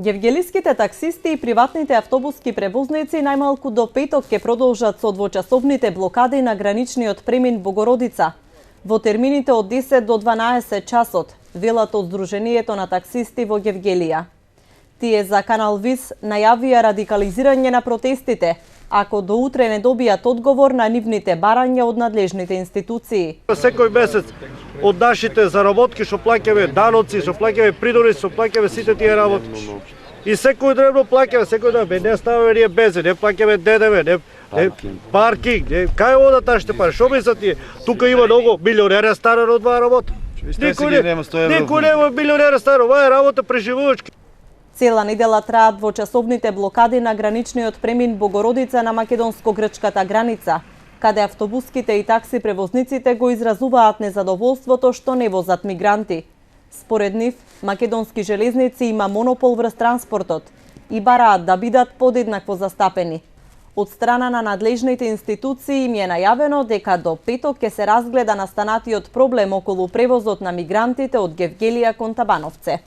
Гевгелиските таксисти и приватните автобуски превозници најмалку до петок ќе продолжат со двочасовните блокади на граничниот премин Богородица во термините од 10 до 12 часот, велат од Сдруженијето на таксисти во Гевгелија. Тие за Канал Вис најавија радикализирање на протестите, ако до утре не добијат одговор на нивните барања од надлежните институции. Секој месец од нашите заработки што плаќаме даноци, што плаќаме придорици, што плаќаме сите тие работи. И секој дребно плаќаме, секој ден не ставаме ние бензин, не плаќаме ДДВ, не паркинг, кај одат нашите пари? Што мислат тие? Тука има многу милионери старани од оваа работа. Никој нема милионери старани, оваа е работа преживувачки. Цела недела траат двочасовните блокади на граничниот премин Богородица на македонско-грчката граница, каде автобуските и такси превозниците го изразуваат незадоволството што не возат мигранти. Според нив, македонски железници има монопол врз транспортот и бараат да бидат подеднакво застапени. Од страна на надлежните институции им е најавено дека до петок ќе се разгледа настанатиот проблем околу превозот на мигрантите од Гевгелија кон Табановце.